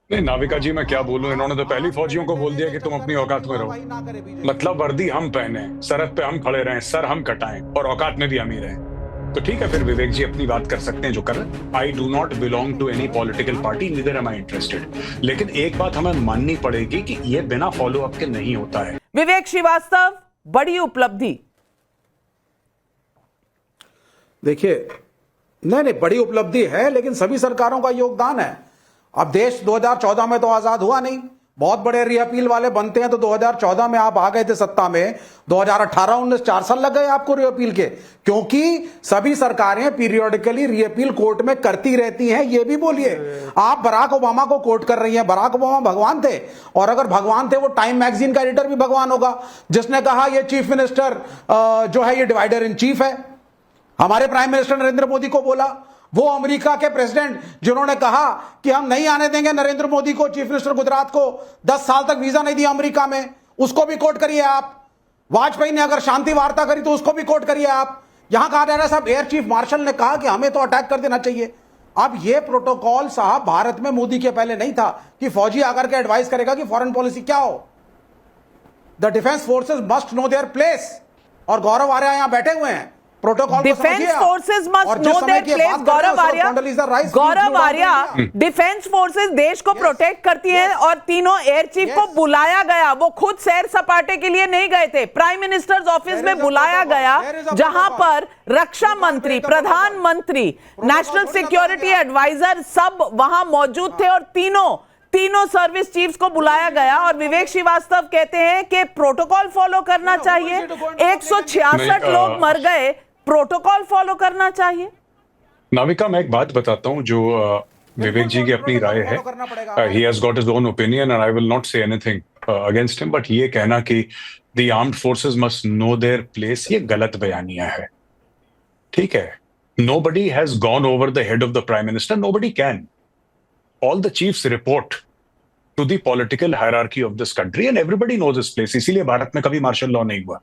नहीं नाविका जी, मैं क्या बोलूं, इन्होंने तो पहली फौजियों को बोल दिया कि तुम अपनी औकात में रहो। मतलब वर्दी हम पहने, सरहद पे हम खड़े रहें, सर हम कटाएं और औकात में भी हम ही रहें। तो ठीक है, फिर विवेक जी अपनी बात कर सकते हैं जो कर रहे हैं। I do not belong to any political party, neither am I interested. लेकिन एक बात हमें माननी पड़ेगी कि ये बिना फॉलो अप के नहीं होता है। विवेक श्रीवास्तव, बड़ी उपलब्धि। देखिए, नहीं बड़ी उपलब्धि है, लेकिन सभी सरकारों का योगदान है। अब देश 2014 में तो आजाद हुआ नहीं, बहुत बड़े रीअपील वाले बनते हैं तो 2014 में आप आ गए थे सत्ता में, 2018-19 4 साल लग गए आपको रीअपील के, क्योंकि सभी सरकारें पीरियोडिकली रीअपील कोर्ट में करती रहती हैं। ये भी बोलिए, आप बराक ओबामा को कोर्ट कर रही हैं। बराक ओबामा भगवान थे, और अगर भगवान थे वो टाइम मैगजीन का एडिटर भी भगवान होगा, जिसने कहा ये चीफ मिनिस्टर जो है ये डिवाइडर इन चीफ है। हमारे प्राइम मिनिस्टर नरेंद्र मोदी को बोला, वो अमेरिका के प्रेसिडेंट जिन्होंने कहा कि हम नहीं आने देंगे नरेंद्र मोदी को, चीफ मिनिस्टर गुजरात को 10 साल तक वीजा नहीं दिया अमेरिका में, उसको भी कोर्ट करिए आप। वाजपेयी ने अगर शांति वार्ता करी तो उसको भी कोर्ट करिए आप। यहां कहा जा रहा है साहब एयर चीफ मार्शल ने कहा कि हमें तो अटैक कर देना चाहिए। अब यह प्रोटोकॉल साहब भारत में मोदी के पहले नहीं था कि फौजी आकर के एडवाइस करेगा कि फॉरेन पॉलिसी क्या हो। The defence forces must know their place, और गौरव आर्या यहां बैठे हुए हैं। Protocol defence forces must know their place. Gaurav Arya, defence forces देश को प्रोटेक्ट करती हैं, और तीनों एयर चीफ को बुलाया गया। वो खुद सैर सपाटे के लिए नहीं गए थे, प्राइम मिनिस्टर्स ऑफिस में बुलाया गया, जहां पर रक्षा मंत्री, प्रधानमंत्री, नेशनल सिक्योरिटी एडवाइजर सब वहां मौजूद थे, और तीनों सर्विस चीफ्स को बुलाया गया। और विवेक श्रीवास्तव कहते हैं कि प्रोटोकॉल फॉलो करना चाहिए। 166 लोग मर गए, प्रोटोकॉल फॉलो करना चाहिए। नाविका, मैं एक बात बताता हूं जो विवेक जी की अपनी राय है। He has got his own opinion and I will not say anything against him, but ये कहना कि the armed forces must know their place, ये गलत बयानिया है। ठीक है, nobody has gone over the head of the prime minister, nobody can. All the chiefs report to the political hierarchy of this country and everybody knows his place. इसीलिए भारत में कभी martial law नहीं हुआ,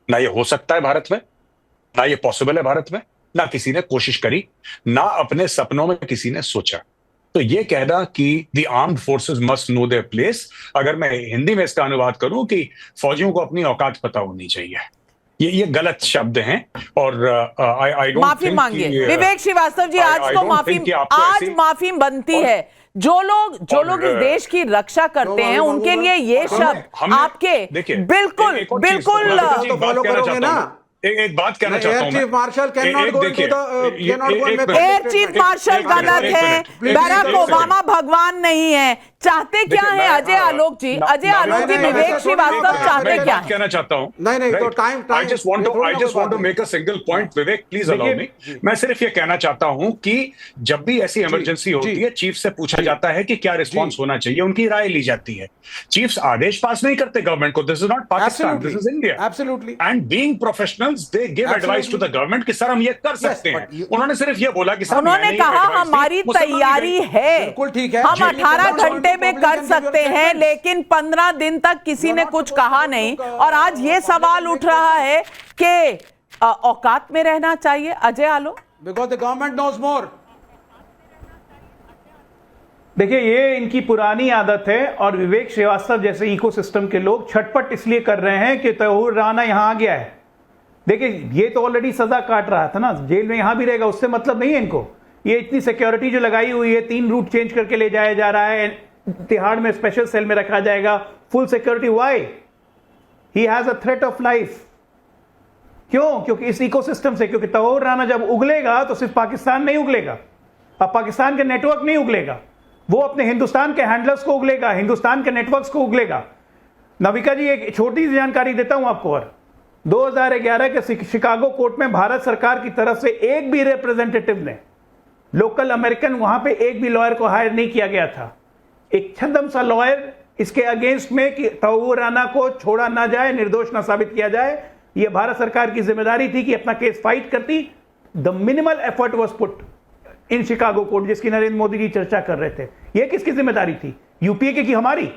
ना ये हो सकता है भारत में, ना ये पॉसिबल है भारत में, ना किसी ने कोशिश करी, ना अपने सपनों में किसी ने सोचा। तो ये कहना कि the armed forces must know their place, अगर मैं हिंदी में इसका अनुवाद करूं कि फौजियों को अपनी औकात पता होनी चाहिए, ये गलत शब्द हैं। और आई डोंट माफी मांगिए विवेक श्रीवास्तव जी, आज माफी बनती है। जो लोग इस देश की रक्षा करते हैं उनके लिए ये शब्द आपके बिल्कुल फॉलो करोगे ना। एक बात कहना चाहता हूं, chief marshal air chief marshal गलत है, बराक ओबामा भगवान नहीं है। चाहते क्या है अजय आलोक जी? अजय आलोक जी, विवेक श्रीवास्तव चाहते क्या है? कहना चाहता हूं, नहीं तो time I just want to make a single point. Vivek please allow me. मैं सिर्फ ये कहना चाहता हूं कि जब भी ऐसी इमरजेंसी होती है, चीफ से पूछा जाता है कि क्या रिस्पॉन्स होना चाहिए, उनकी राय ली जाती है। चीफ्स आदेश पास नहीं करते गवर्नमेंट को। This is not Pakistan, this is India. Absolutely. And being professionals, they give advice to the government कि सर हम ये कर सकते हैं। उन्होंने सिर्फ ये बोला कि उन्होंने कहा हमारी तैयारी है, बिल्कुल ठीक है, हम 18 घंटे में कर सकते हैं, लेकिन 15 दिन तक किसी ने कुछ कहा नहीं। और आज ये सवाल उठ रहा है कि औकात में रहना चाहिए। Ajay Alok, because the government knows more. देखिए, ये इनकी पुरानी आदत है, और विवेक श्रीवास्तव जैसे इकोसिस्टम के लोग छटपट इसलिए कर रहे हैं कि तौहीर राना यहां आ गया है। देखिए, ये तो ऑलरेडी सजा काट रहा था ना, जेल में यहां भी रहेगा, उससे मतलब नहीं है इनको। ये इतनी सिक्योरिटी जो लगाई हुई है, 3 रूट चेंज करके ले जाया जा रहा है, तिहाड़ में स्पेशल सेल में रखा जाएगा, full security. Why? He has a threat of life. क्यों? क्योंकि इस इकोसिस्टम से, क्योंकि तौहीर राना जब उगलेगा तो सिर्फ पाकिस्तान नहीं उगलेगा, अब पाकिस्तान के नेटवर्क नहीं उगलेगा, वो अपने हिंदुस्तान के हैंडलर्स को उगलेगा, हिंदुस्तान के नेटवर्क्स को उगलेगा। नविका जी, एक छोटी सी जानकारी देता हूं आपको। और 2011 के शिकागो कोर्ट में भारत सरकार की तरफ से एक भी रिप्रेजेंटेटिव ने, लोकल अमेरिकन, वहां पे एक भी लॉयर को हायर नहीं किया गया था। एक छद्म सा लॉयर इसके अगेंस्ट में कि तौहीर राना को छोड़ा ना जाए, निर्दोष ना साबित किया जाए, यह भारत सरकार की जिम्मेदारी थी कि अपना केस फाइट करती। The minimal effort was put in Chicago court, जिसकी नरेंद्र मोदी जी चर्चा कर रहे थे। यह किसकी जिम्मेदारी थी? यूपीए की हमारी?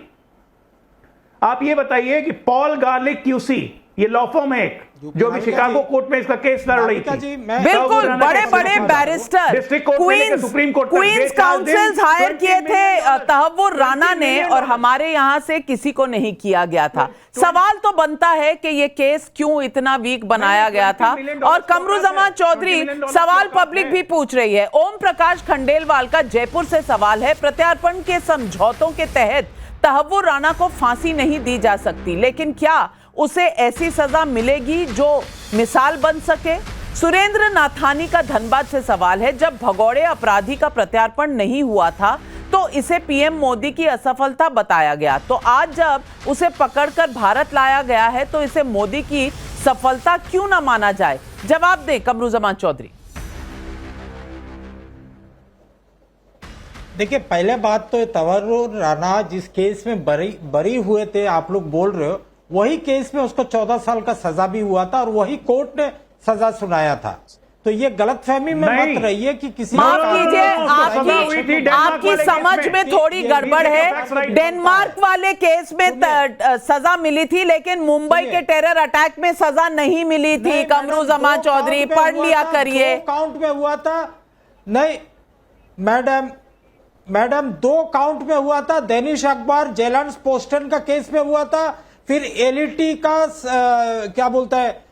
आप ये बताइए कि पॉल गार्लिक क्यूसी, ये लॉ फर्म है एक, जो भी शिकागो कोर्ट में इसका केस लड़ रही थी। बिल्कुल, बड़े बड़े बैरिस्टर क्वींस काउंसिल्स हायर किए थे तहव्वुर राणा ने, और हमारे यहां से किसी को नहीं किया गया था। सवाल तो बनता है कि ये केस क्यों इतना वीक बनाया गया था। और कमरुज़्ज़मान चौधरी, सवाल पब्लिक भी पूछ रही है। ओम प्रकाश खंडेलवाल का जयपुर से सवाल है, प्रत्यार्पण के समझौतों के तहत तहव्वुर राणा को फांसी नहीं दी जा सकती, लेकिन क्या उसे ऐसी सजा मिलेगी जो मिसाल बन सके? सुरेंद्र नाथानी का धनबाद से सवाल है, जब भगौड़े अपराधी का प्रत्यार्पण नहीं हुआ था तो इसे पीएम मोदी की असफलता बताया गया, तो आज जब उसे पकड़कर भारत लाया गया है तो इसे मोदी की सफलता क्यों ना माना जाए? जवाब दें कमरुज़्ज़मान चौधरी। देखिए, पहले बात तो तहव्वुर राणा जिस केस में बरी हुए थे, आप लोग बोल रहे हो, वही केस में उसको 14 साल का सजा भी हुआ था और वही कोर्ट ने सजा सुनाया था। तो ये गलतफहमी में मत रहिए कि किसी माफ कीजिए, आपकी समझ में थोड़ी गड़बड़ है। डेनमार्क वाले केस में सजा मिली थी, लेकिन मुंबई के टेरर अटैक में सजा नहीं मिली थी। कमरुज़्ज़मान चौधरी, पढ़ लिया करिए। काउंट में हुआ था। नहीं मैडम 2 काउंट में हुआ था। दैनिश अखबार जेलंस पोस्टन का केस में हुआ था, फिर एलईटी का क्या बोलता है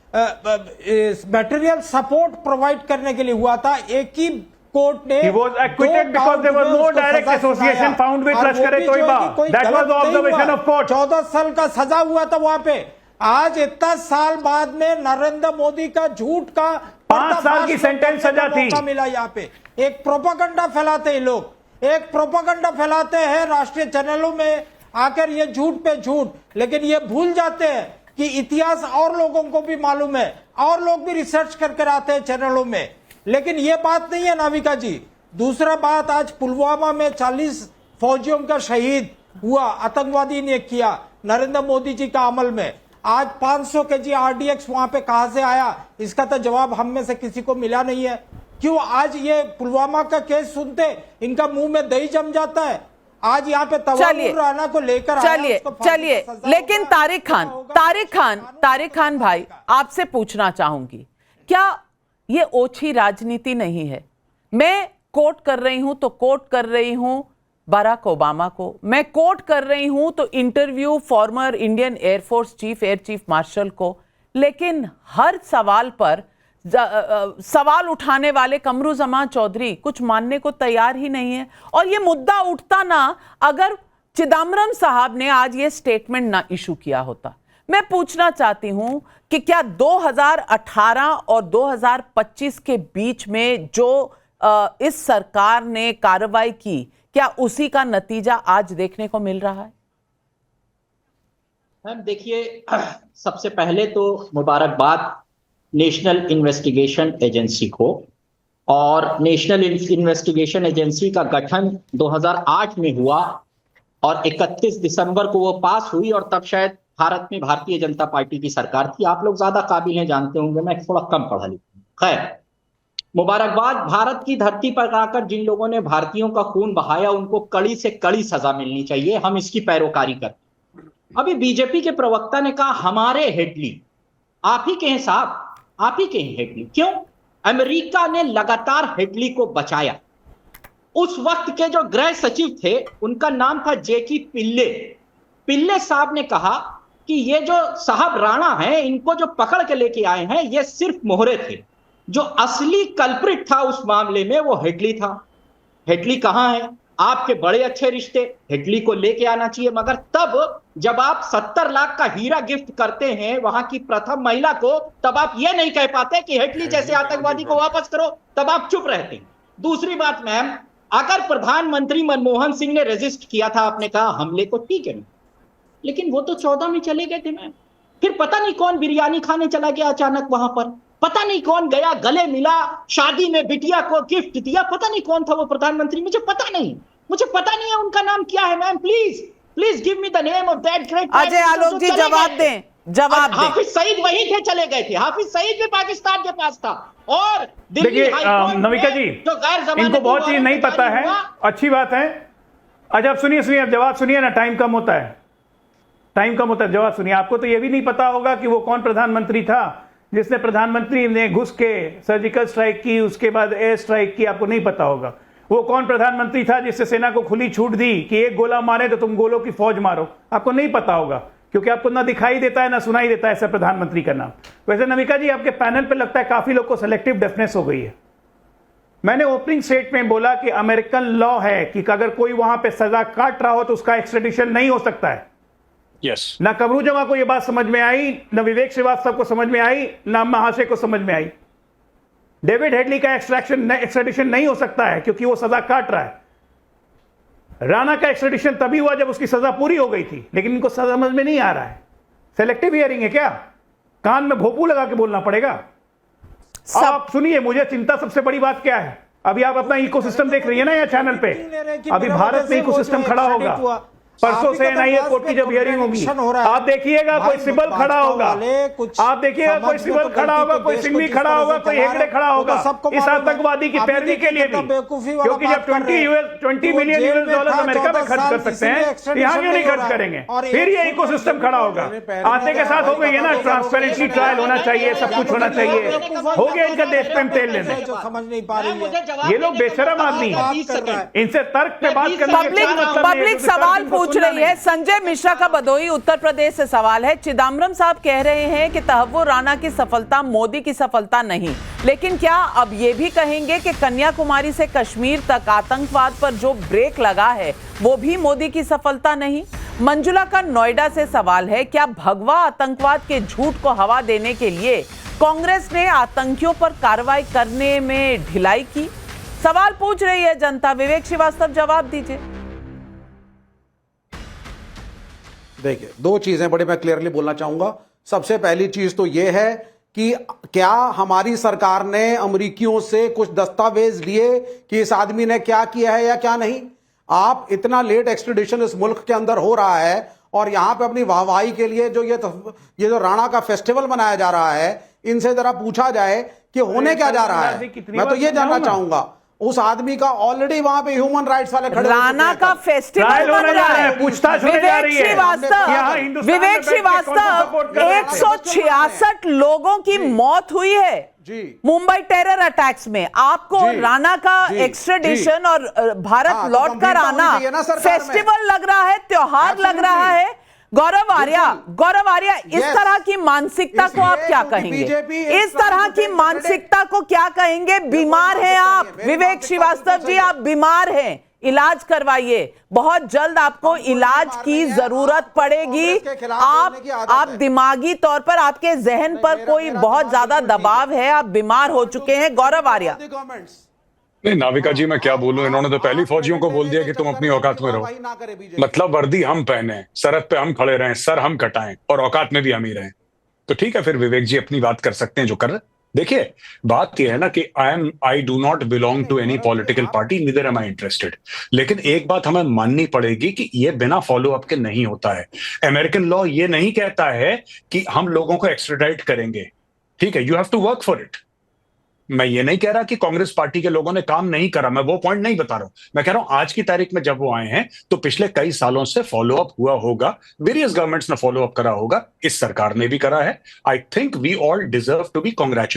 मटेरियल सपोर्ट प्रोवाइड करने के लिए हुआ था। एक ही कोर्ट ने He was acquitted because there was no direct association found with Lashkar-e-Toiba. That was the observation of court. 14 साल का सजा हुआ था वहां पे। आज इतना साल बाद में नरेंद्र मोदी का झूठ का 5 साल की सेंटेंस सजा थी। मिला यहाँ पे एक प्रोपेगेंडा फैलाते हैं लोग, एक प्रोपेगेंडा फैलाते हैं राष्ट्रीय चैनलों में आकर, ये झूठ पे झूठ। लेकिन ये भूल जाते हैं कि इतिहास और लोगों को भी मालूम है, और लोग भी रिसर्च करके आते हैं चैनलों में। लेकिन ये बात नहीं है नाविका जी। दूसरा बात, आज पुलवामा में 40 फौजियों का शहीद हुआ, आतंकवादी ने किया नरेंद्र मोदी जी का अमल में। आज 500 kg RDX वहां पे कहां से आया, इसका तो जवाब हम में से किसी को मिला नहीं है। क्यों आज ये पुलवामा का केस सुनते इनका मुंह में दही जम जाता है? आज यहाँ पे तहव्वुर राणा को लेकर चलिए, लेकिन तारिक खान भाई, आपसे पूछना चाहूंगी, क्या ये ओछी राजनीति नहीं है? मैं कोट कर रही हूं तो कोट कर रही हूं बराक ओबामा को, मैं कोट कर रही हूं तो interview former Indian air force chief air chief marshal को, लेकिन हर सवाल पर सवाल उठाने वाले कमरुज़्ज़मान चौधरी कुछ मानने को तैयार ही नहीं है। और ये मुद्दा उठता ना अगर चिदम्बरम साहब ने आज ये स्टेटमेंट ना इशू किया होता। मैं पूछना चाहती हूं कि क्या 2018 और 2025 के बीच में जो इस सरकार ने कार्रवाई की, क्या उसी का नतीजा आज देखने को मिल रहा है? मैम देखिए, सबसे पहले तो मुबारकबाद नेशनल इन्वेस्टिगेशन एजेंसी को, और नेशनल इन्वेस्टिगेशन एजेंसी का गठन 2008 में हुआ और 31 दिसंबर को वो पास हुई, और तब शायद भारत में भारतीय जनता पार्टी की सरकार थी। आप लोग ज्यादा काबिल हैं, जानते होंगे, मैं थोड़ा कम पढ़ा लिखा हूं। खैर, मुबारकबाद, भारत की धरती पर आकर जिन लोगों ने भारतीयों का खून बहाया उनको कड़ी से कड़ी सजा मिलनी चाहिए। हम इसकी पैरोकारी करते हैं। अभी बीजेपी के प्रवक्ता ने कहा हमारे हेडली, आप ही के हैं साहब, आप ही के हैं हेडली। क्यों? अमेरिका ने लगातार हेडली को बचाया। उस वक्त के जो गृह सचिव थे उनका नाम था जेकी पिल्ले साहब ने कहा कि ये जो साहब राणा हैं, इनको जो पकड़ के लेके आए हैं ये सिर्फ मोहरे थे, जो असली कल्प्रिट था उस मामले में वो हेडली था। हेडली कहां है? आपके बड़े अच्छे रिश्ते, हेडली को लेके आना चाहिए। मगर तब जब आप 70 लाख का हीरा गिफ्ट करते हैं वहां की प्रथम महिला को, तब आप ये नहीं कह पाते कि हेडली जैसे आतंकवादी को वापस करो, तब आप चुप रहते हैं। दूसरी बात मैम, अगर प्रधानमंत्री मनमोहन सिंह ने रेजिस्ट किया था, आपने कहा हमले को, ठीक है, लेकिन वो तो 14 में चले गए थे मैम। फिर पता नहीं कौन बिरयानी खाने चला गया अचानक वहां पर, पता नहीं कौन गया, गले मिला, शादी में बिटिया को गिफ्ट दिया, पता नहीं कौन था वो प्रधानमंत्री, मुझे पता नहीं है उनका नाम क्या है ma'am. Please give me the name of that great. Ajay Alok ji जवाब दें। हाफिज सईद वहीं थे, चले गए थे। हाफिज सईद भी पाकिस्तान के पास था। और देखिए नविका जी, इनको बहुत चीज नहीं पता है, अच्छी बात है। अच्छा अब सुनिए, अब जवाब सुनिए ना, टाइम कम होता है, जवाब सुनिए। आपको तो ये भी नहीं पता होगा कि वो कौन प्रधानमंत्री था जिसने प्रधानमंत्री ने घुस के सर्जिकल स्ट्राइक की, उसके बाद एयर स्ट्राइक की, आपको नहीं पता होगा। वो कौन प्रधानमंत्री था जिससे सेना को खुली छूट दी कि एक गोला मारे तो तुम गोलों की फौज मारो? आपको नहीं पता होगा, क्योंकि आपको ना दिखाई देता है ना सुनाई देता है ऐसा प्रधानमंत्री का नाम। वैसे नमिका जी, आपके पैनल पे लगता है काफी लोग को सेलेक्टिव डेफनेस हो गई है। मैंने ओपनिंग स्टेट में बोला कि अमेरिकन लॉ है कि अगर कोई वहां पे सजा काट रहा हो तो उसका एक्स्ट्रेडिशन नहीं हो सकता है। यस। ना कमरू जमा को यह बात समझ में आई, ना विवेक श्रीवास्तव को समझ में आई, ना महाशय को समझ में आई। डेविड हेडली का एक्स्ट्रेडिशन नहीं हो सकता है क्योंकि वो सजा काट रहा है। राणा का एक्स्ट्रेडिशन तभी हुआ जब उसकी सजा पूरी हो गई थी, लेकिन इनको समझ में नहीं आ रहा है। सेलेक्टिव हियरिंग है क्या? कान में भोपू लगा के बोलना पड़ेगा। आप सुनिए, मुझे चिंता सबसे बड़ी बात क्या है, अभी आप अपना इकोसिस्टम देख रही है ना यहाँ चैनल पे, अभी भारत में इकोसिस्टम खड़ा होगा। परसों से एनआईए कोर्ट की जब हियरिंग होगी, आप देखिएगा कोई सिबल खड़ा होगा, आप देखिएगा कोई सिबल खड़ा होगा, कोई सिंघवी खड़ा होगा, कोई हेगड़े खड़ा होगा, इस आतंकवादी की पैरवी के लिए भी। क्योंकि जब 20 मिलियन यूएस डॉलर अमेरिका में खर्च कर सकते हैं, यहाँ क्यों नहीं खर्च करेंगे? फिर ये इकोसिस्टम खड़ा होगा। आते के साथ हो गई है ना, ट्रांसपेरेंटली ट्रायल होना चाहिए, सब कुछ होना चाहिए। हो गया इनका देश प्रेम तेल लेने। समझ नहीं पा रही है ये लोग बेशरम आदमी हैं, इनसे तर्क पे बात करने पब्लिक सवाल पूछ रही है। संजय मिश्रा का बदोई उत्तर प्रदेश से सवाल है। चिदम्बरम साहब कह रहे हैं कि तहव्वुर राणा की सफलता मोदी की सफलता नहीं, लेकिन क्या अब ये भी कहेंगे कि कन्याकुमारी से कश्मीर तक आतंकवाद पर जो ब्रेक लगा है वो भी मोदी की सफलता नहीं? मंजुला का नोएडा से सवाल है, क्या भगवा आतंकवाद के झूठ को हवा देने के लिए कांग्रेस ने आतंकियों पर कार्रवाई करने में ढिलाई की? सवाल पूछ रही है जनता। विवेक श्रीवास्तव जवाब दीजिए। देखिए, दो चीजें बड़े मैं क्लियरली बोलना चाहूंगा। सबसे पहली चीज तो यह है कि क्या हमारी सरकार ने अमेरिकियों से कुछ दस्तावेज लिए कि इस आदमी ने क्या किया है या क्या नहीं? आप इतना लेट एक्सट्रेडिशन इस मुल्क के अंदर हो रहा है और यहां पे अपनी वाहवाही के लिए जो ये जो राणा का फेस्टिवल मनाया जा रहा है, इनसे जरा पूछा जाए कि होने क्या जा रहा है। मैं तो ये जानना चाहूंगा, उस आदमी का ऑलरेडी वहां पे ह्यूमन राइट्स वाले खड़े, राणा का फेस्टिवल बन रहा है। पूछताछ विवेक श्रीवास्तव 166 लोगों की मौत हुई है मुंबई टेरर अटैक्स में। आपको राणा का एक्स्ट्रेडिशन और भारत लौट कर आना फेस्टिवल लग रहा है, त्योहार लग रहा है। गौरव आर्या, इस तरह की मानसिकता को आप क्या कहेंगे? इस तरह की मानसिकता को क्या कहेंगे? बीमार हैं आप विवेक श्रीवास्तव जी, आप बीमार हैं, इलाज करवाइए। बहुत जल्द आपको इलाज की जरूरत पड़ेगी। आप दिमागी तौर पर, आपके जहन पर कोई बहुत ज्यादा दबाव है, आप बीमार हो चुके हैं। गौरव आर्या। नहीं नाविका जी, मैं क्या बोलूं, इन्होंने तो पहली फौजियों को बोल दिया कि तुम अपनी औकात में रहो। मतलब वर्दी हम पहने, सरहद पे हम खड़े रहें, सर हम कटाएं और औकात में भी हम ही रहें। तो ठीक है, फिर विवेक जी अपनी बात कर सकते हैं जो कर रहे। देखिए, बात यह है ना कि I do not belong to any political party, neither am I interested. लेकिन एक बात हमें माननी पड़ेगी कि यह बिना फॉलो अप के नहीं होता है। अमेरिकन लॉ ये नहीं कहता है कि हम लोगों को एक्स्ट्राडाइट करेंगे। ठीक है, you have to work for it. मैं ये नहीं कह रहा कि कांग्रेस पार्टी के लोगों ने काम नहीं करा, मैं वो पॉइंट नहीं बता रहा हूं। मैं कह रहा हूं आज की तारीख में जब वो आए हैं तो पिछले कई सालों से फॉलो अप हुआ होगा, वेरियस गवर्नमेंट्स ने फॉलो अप करा होगा, इस सरकार ने भी करा है। I think we all deserve to be कांग्रेचुलेटेड।